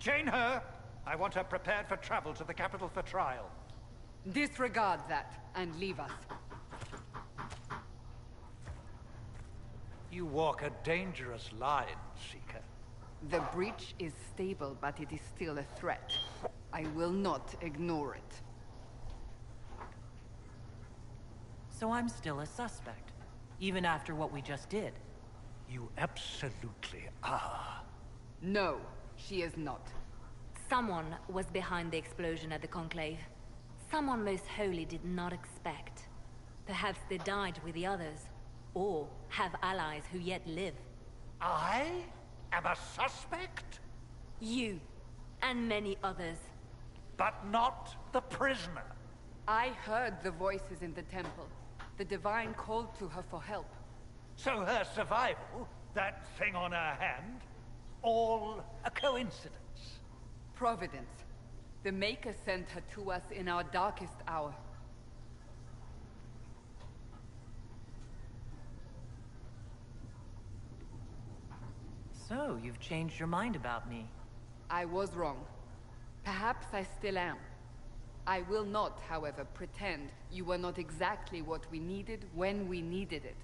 Detain her! I want her prepared for travel to the capital for trial. Disregard that, and leave us. You walk a dangerous line, Seeker. The breach is stable, but it is still a threat. I will not ignore it. So I'm still a suspect, even after what we just did. You absolutely are. No, she is not. Someone was behind the explosion at the Conclave. Someone Most Holy did not expect. Perhaps they died with the others, or have allies who yet live. I am a suspect? You, and many others. But not the prisoner. I heard the voices in the temple. The Divine called to her for help. So her survival, that thing on her hand, all a coincidence. Providence. The Maker sent her to us in our darkest hour. So, you've changed your mind about me. I was wrong. Perhaps I still am. I will not, however, pretend you were not exactly what we needed when we needed it.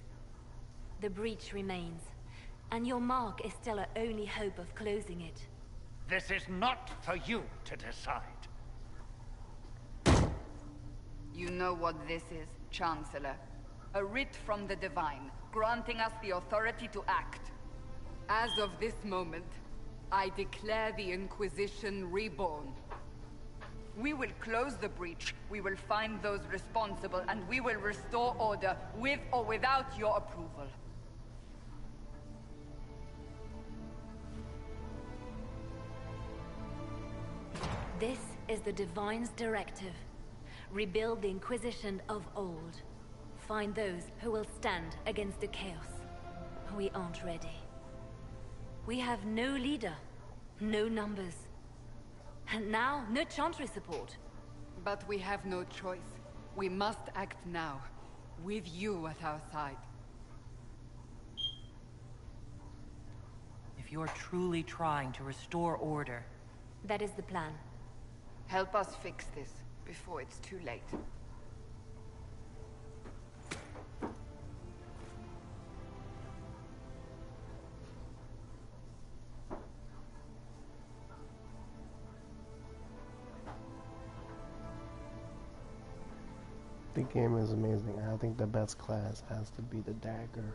The breach remains, and your mark is still our only hope of closing it. This is not for you to decide. You know what this is, Chancellor. A writ from the Divine, granting us the authority to act. As of this moment, I declare the Inquisition reborn. We will close the breach, we will find those responsible, and we will restore order, with or without your approval. This is the Divine's directive. Rebuild the Inquisition of old. Find those who will stand against the chaos. We aren't ready. We have no leader, no numbers. And now, no Chantry support. But we have no choice. We must act now, with you at our side. If you're truly trying to restore order... That is the plan. Help us fix this, before it's too late. The game is amazing. I think the best class has to be the dagger.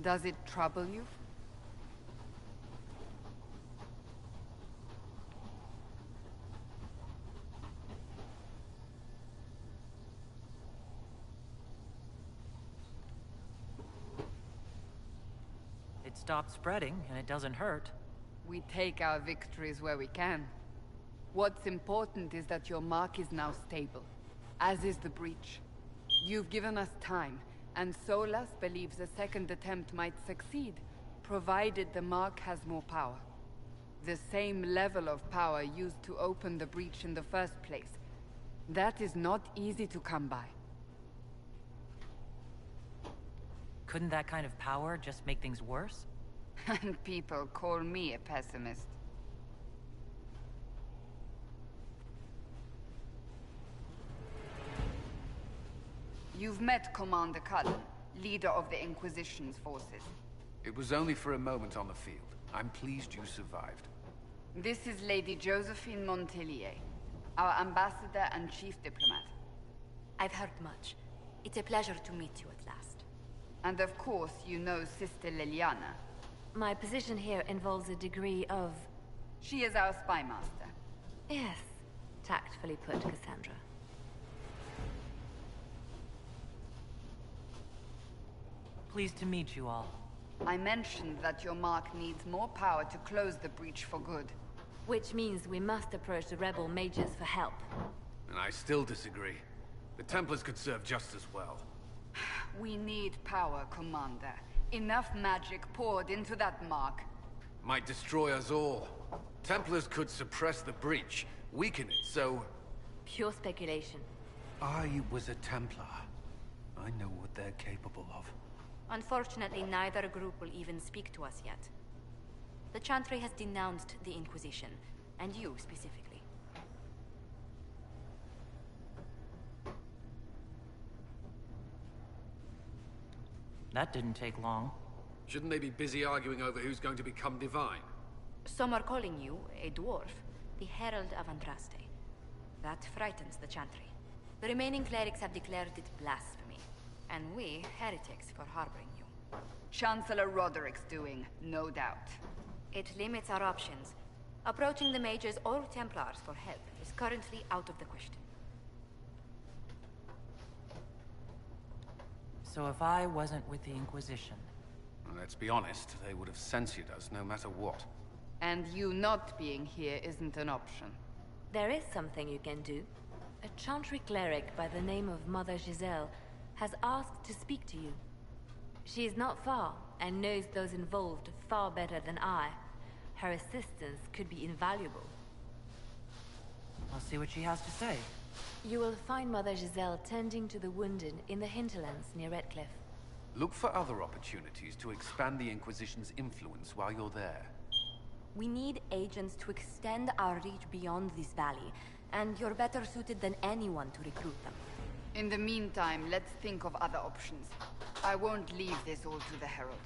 Does it trouble you? It stopped spreading, and it doesn't hurt. We take our victories where we can. What's important is that your mark is now stable, as is the breach. You've given us time, and Solas believes a second attempt might succeed, provided the mark has more power. The same level of power used to open the breach in the first place. That is not easy to come by. Couldn't that kind of power just make things worse? And people call me a pessimist. You've met Commander Cullen, leader of the Inquisition's forces. It was only for a moment on the field. I'm pleased you survived. This is Lady Josephine Montelier, our ambassador and chief diplomat. I've heard much. It's a pleasure to meet you at last. And of course, you know Sister Liliana. My position here involves a degree of... She is our spy master. Yes, tactfully put, Cassandra. Pleased to meet you all. I mentioned that your mark needs more power to close the breach for good. Which means we must approach the rebel mages for help. And I still disagree. The Templars could serve just as well. We need power, Commander. Enough magic poured into that mark. Might destroy us all. Templars could suppress the breach, weaken it, so... Pure speculation. I was a Templar. I know what they're capable of. Unfortunately, neither group will even speak to us yet. The Chantry has denounced the Inquisition, and you specifically. That didn't take long. Shouldn't they be busy arguing over who's going to become divine? Some are calling you a dwarf, the Herald of Andraste. That frightens the Chantry. The remaining clerics have declared it blasphemy, and we heretics for harboring you. Chancellor Roderick's doing, no doubt. It limits our options. Approaching the mages or Templars for help is currently out of the question. So if I wasn't with the Inquisition... Well, let's be honest, they would have censored us no matter what. And you not being here isn't an option. There is something you can do. A Chantry cleric by the name of Mother Giselle has asked to speak to you. She is not far, and knows those involved far better than I. Her assistance could be invaluable. I'll see what she has to say. You will find Mother Giselle tending to the wounded in the hinterlands near Redcliffe. Look for other opportunities to expand the Inquisition's influence while you're there. We need agents to extend our reach beyond this valley, and you're better suited than anyone to recruit them. In the meantime, let's think of other options. I won't leave this all to the Herald.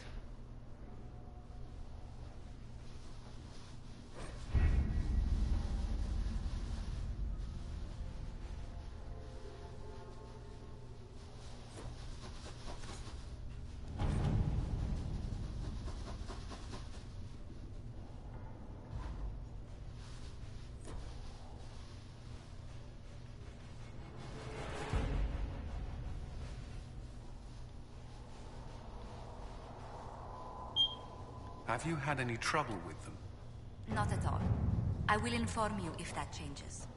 Have you had any trouble with them? Not at all. I will inform you if that changes.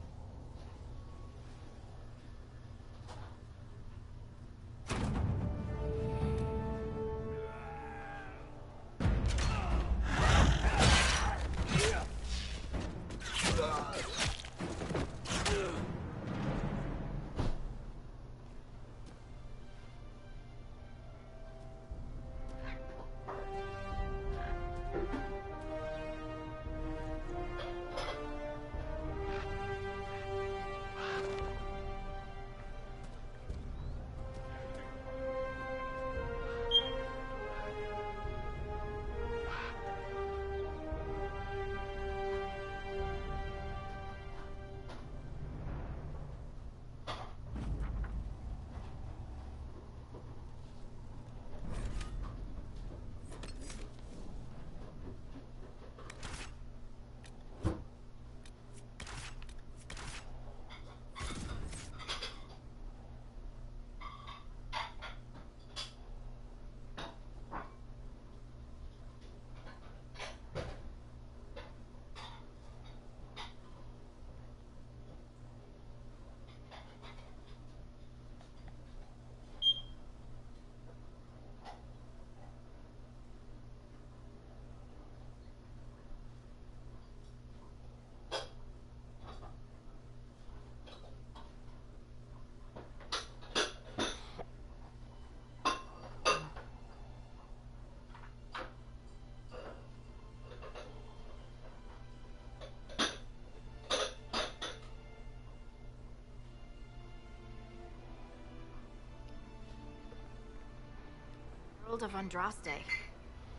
Herald of Andraste.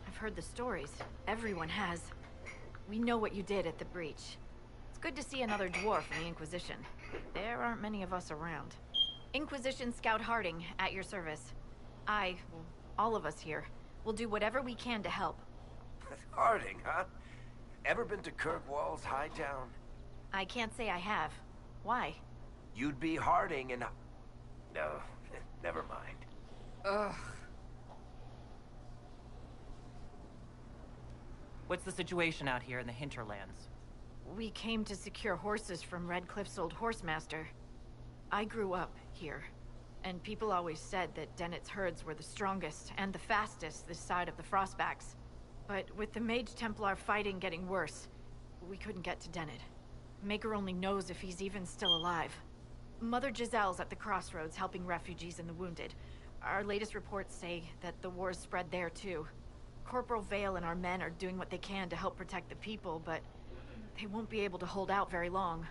I've heard the stories. Everyone has. We know what you did at the breach. It's good to see another dwarf in the Inquisition. There aren't many of us around. Inquisition Scout Harding, at your service. All of us here, will do whatever we can to help. Harding, huh? Ever been to Kirkwall's Hightown? I can't say I have. Why? You'd be Harding and... No, never mind. Ugh. What's the situation out here in the hinterlands? We came to secure horses from Redcliffe's old horsemaster. I grew up here, and people always said that Dennett's herds were the strongest and the fastest this side of the Frostbacks. But with the Mage Templar fighting getting worse, we couldn't get to Dennett. Maker only knows if he's even still alive. Mother Giselle's at the crossroads helping refugees and the wounded. Our latest reports say that the war's spread there too. Corporal Vale and our men are doing what they can to help protect the people, but they won't be able to hold out very long.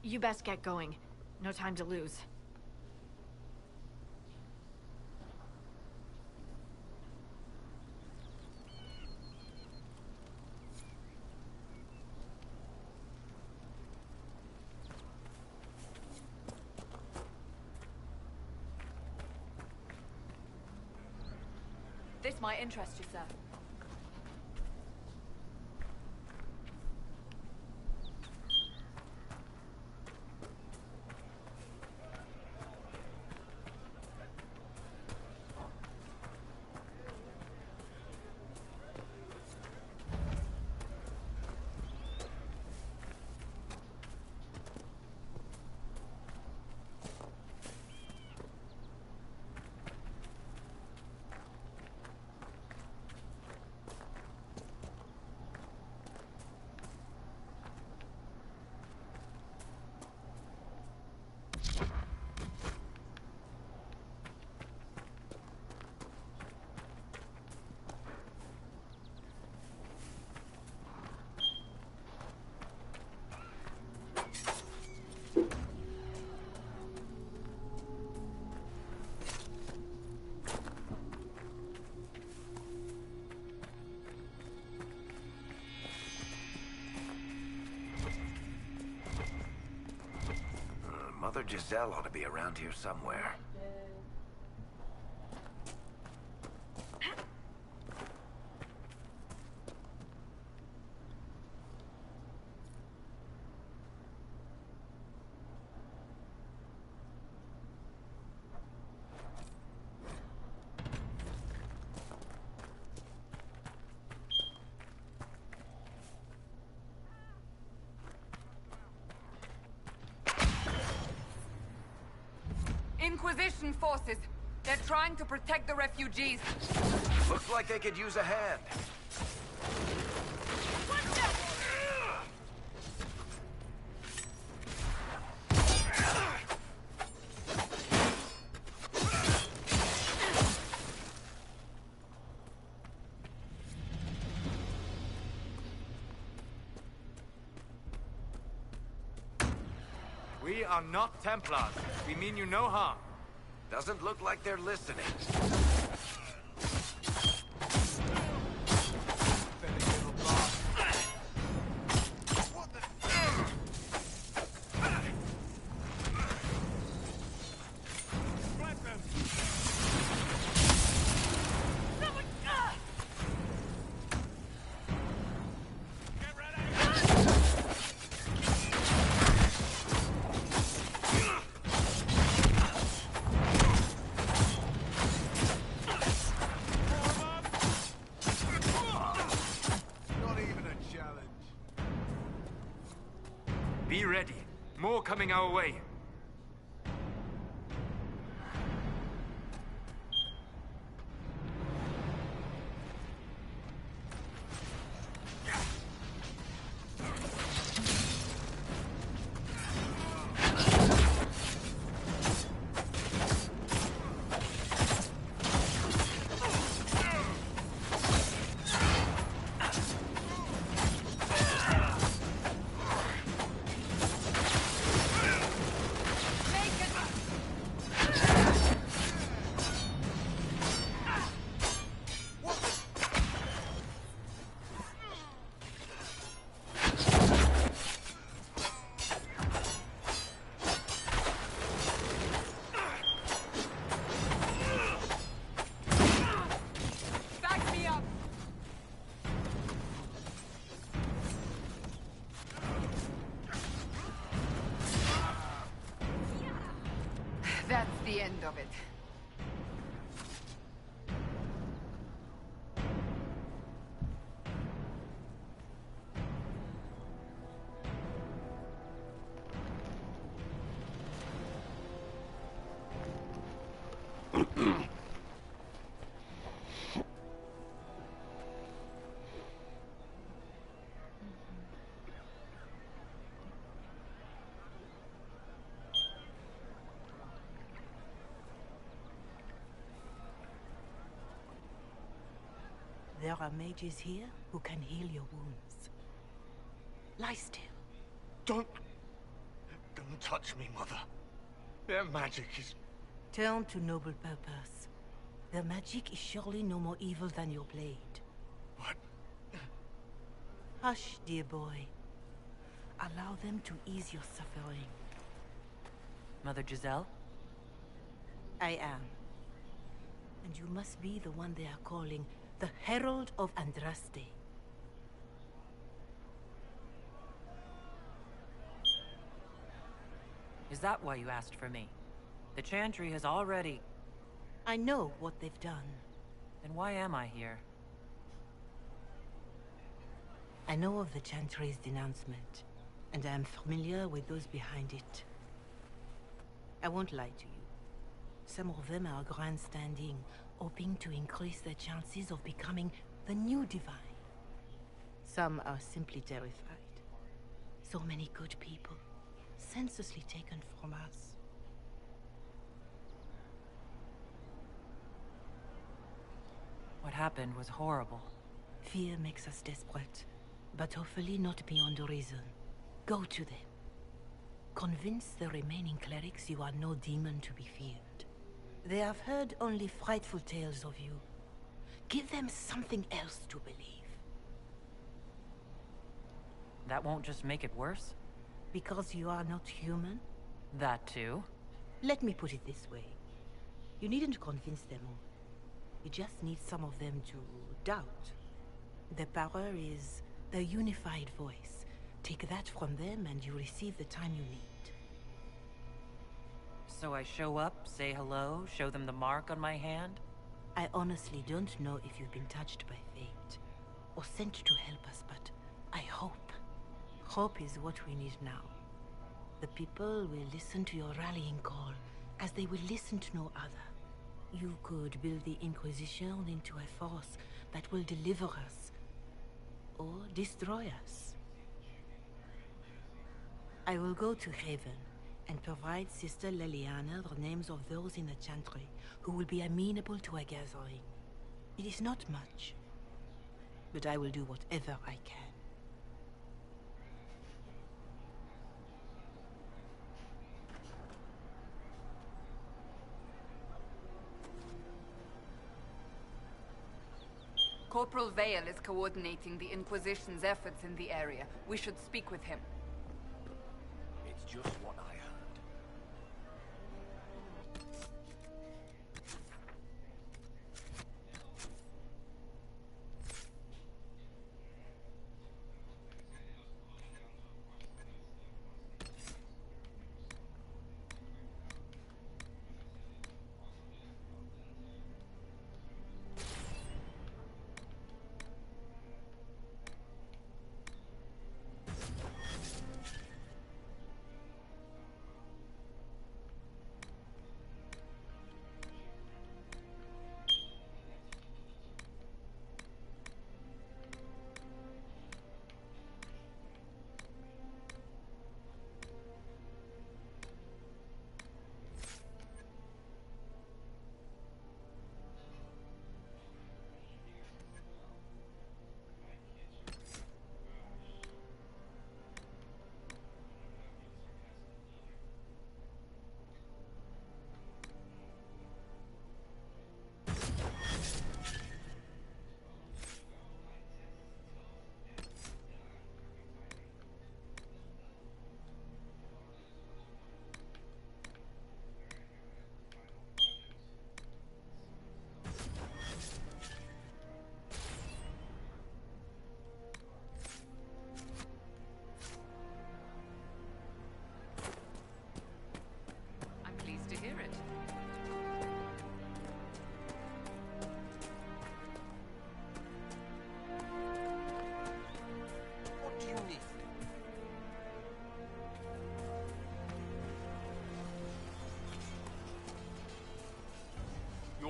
You best get going. No time to lose. This might interest you, sir. Mother Giselle ought to be around here somewhere. Inquisition forces. They're trying to protect the refugees. Looks like they could use a hand. We are not Templars. We mean you no harm. Doesn't look like they're listening. Be ready. More coming our way. of it. There are mages here who can heal your wounds. Lie still. Don't touch me, Mother. Their magic is... Turn to noble purpose. Their magic is surely no more evil than your blade. What? Hush, dear boy. Allow them to ease your suffering. Mother Giselle? I am. And you must be the one they are calling the Herald of Andraste. Is that why you asked for me? The Chantry has already... I know what they've done. Then why am I here? I know of the Chantry's denouncement, and I am familiar with those behind it. I won't lie to you. Some of them are grandstanding, hoping to increase their chances of becoming the new divine. Some are simply terrified. So many good people, senselessly taken from us. What happened was horrible. Fear makes us desperate, but hopefully not beyond reason. Go to them. Convince the remaining clerics you are no demon to be feared. They have heard only frightful tales of you. Give them something else to believe. That won't just make it worse? Because you are not human? That too. Let me put it this way. You needn't convince them all. You just need some of them to doubt. The power is the unified voice. Take that from them and you receive the time you need. So I show up, say hello, show them the mark on my hand? I honestly don't know if you've been touched by fate, or sent to help us, but I hope. Hope is what we need now. The people will listen to your rallying call, as they will listen to no other. You could build the Inquisition into a force that will deliver us, or destroy us. I will go to Haven and provide Sister Leliana the names of those in the Chantry who will be amenable to a gathering. It is not much, but I will do whatever I can. Corporal Vale is coordinating the Inquisition's efforts in the area. We should speak with him. It's just what I heard.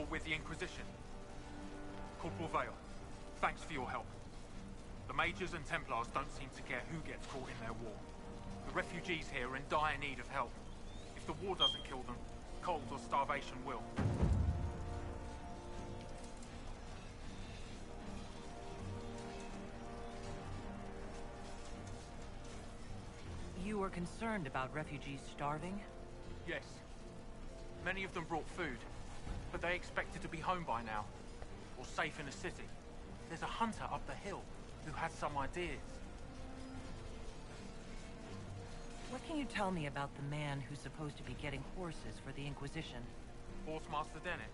with the Inquisition. Corporal Vale, thanks for your help. The Mages and Templars don't seem to care who gets caught in their war. The refugees here are in dire need of help. If the war doesn't kill them, cold or starvation will. You were concerned about refugees starving? Yes. Many of them brought food, but they expected to be home by now, or safe in a city. There's a hunter up the hill who has some ideas. What can you tell me about the man who's supposed to be getting horses for the Inquisition? Horsemaster Dennett.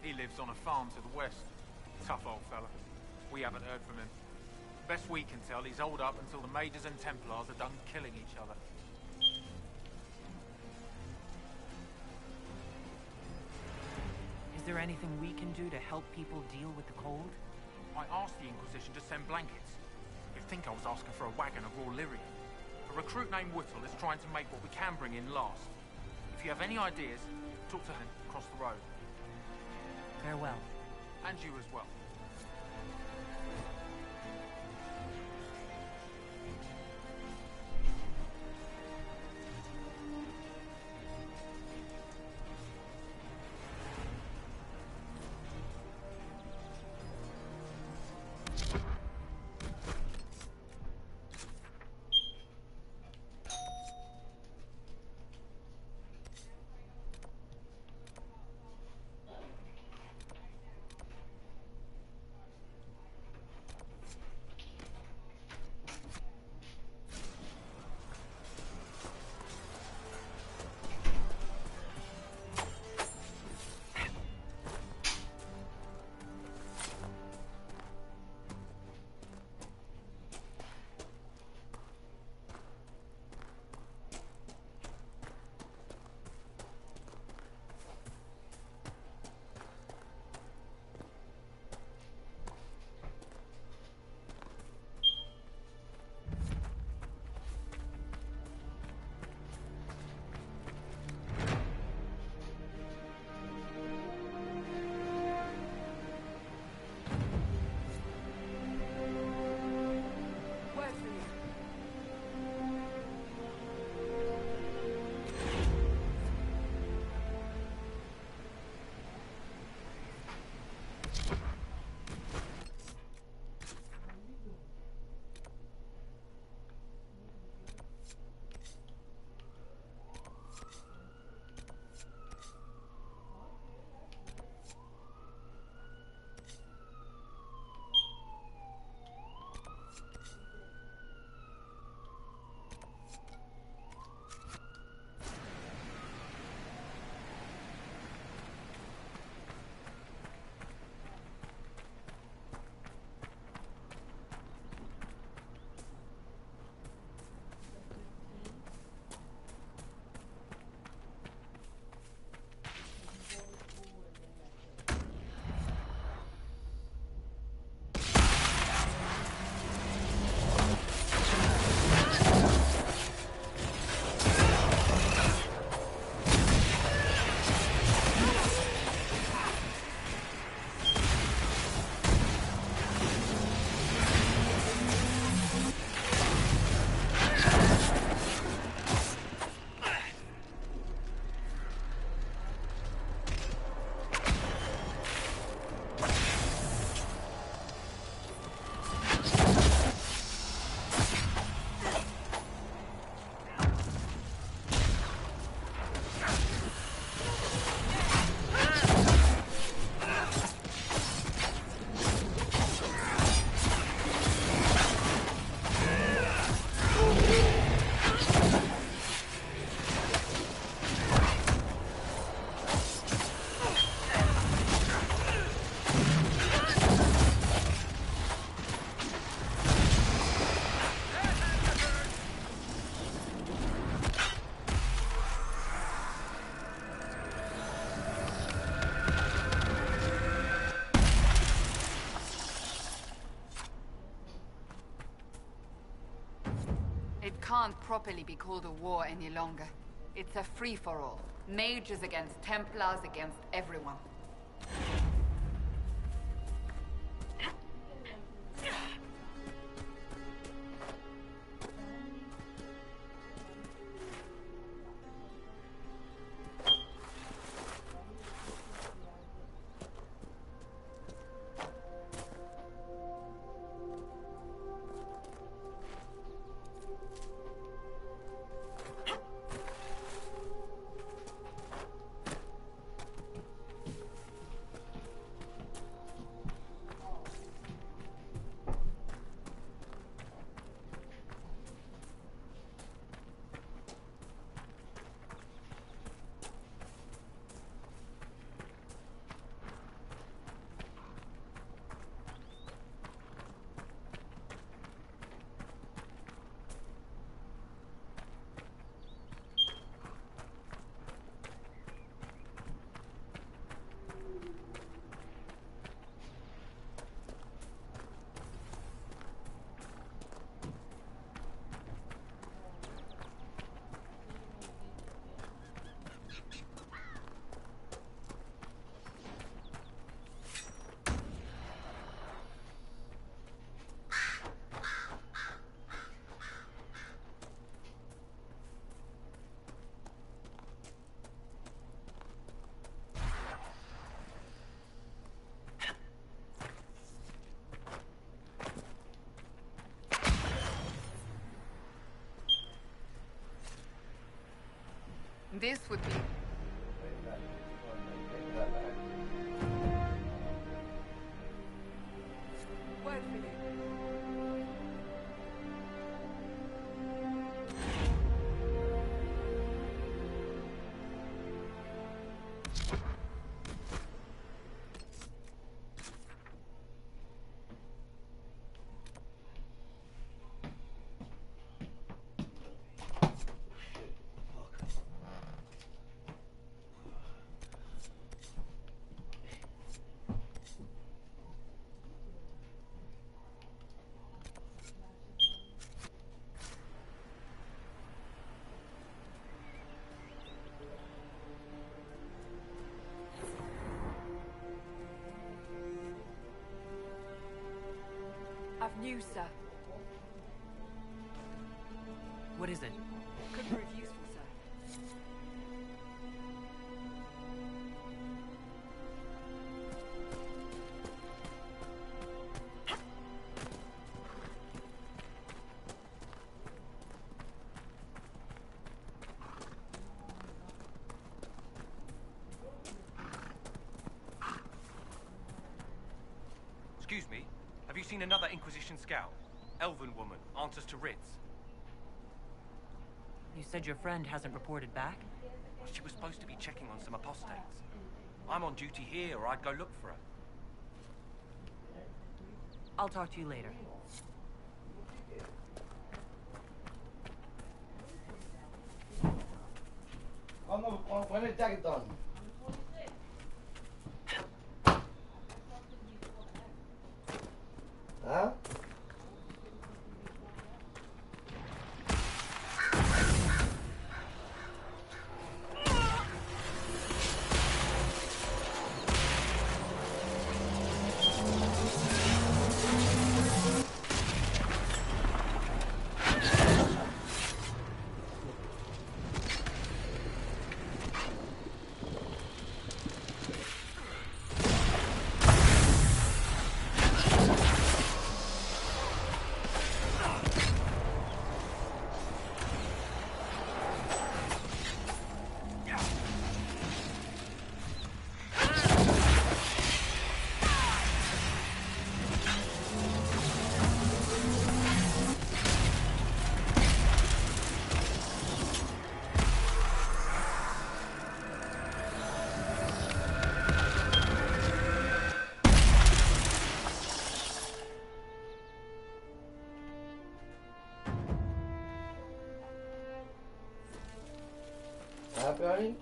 He lives on a farm to the west. Tough old fella. We haven't heard from him. Best we can tell, he's holed up until the Mages and Templars are done killing each other. Is there anything we can do to help people deal with the cold? I asked the Inquisition to send blankets. You'd think I was asking for a wagon of raw lyrium. A recruit named Whittle is trying to make what we can bring in last. If you have any ideas, talk to him across the road. Farewell. And you as well. Can't properly be called a war any longer. It's a free-for-all. Mages against Templars against everyone. This would be... Word for you. I've news, sir. What is it? Could prove useful, sir. Excuse me, have you seen another Inquisition scout? Elven woman, answers to writs. You said your friend hasn't reported back? Well, she was supposed to be checking on some apostates. I'm on duty here, or I'd go look for her. I'll talk to you later. When is that done? Huh? Happy, honey?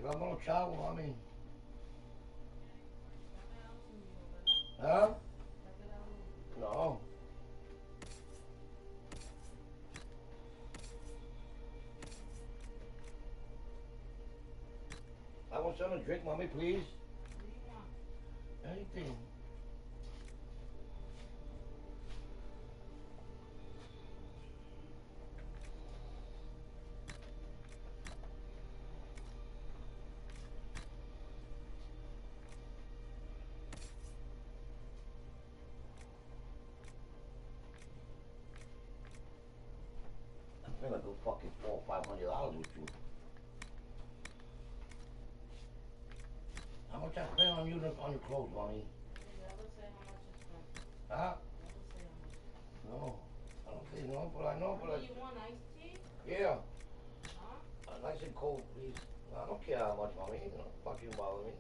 Vámonos, chavo, mami. ¿Ah? No. I want something to drink, mommy, please. Anything. I feel like a fucking $400 or $500 with you. How much I spent on you on your clothes, mommy? Huh? No. I don't say no, but I know, but I... You want iced tea? Yeah. Huh? Nice and cold, please. I don't care how much, mommy. You don't fucking bother me.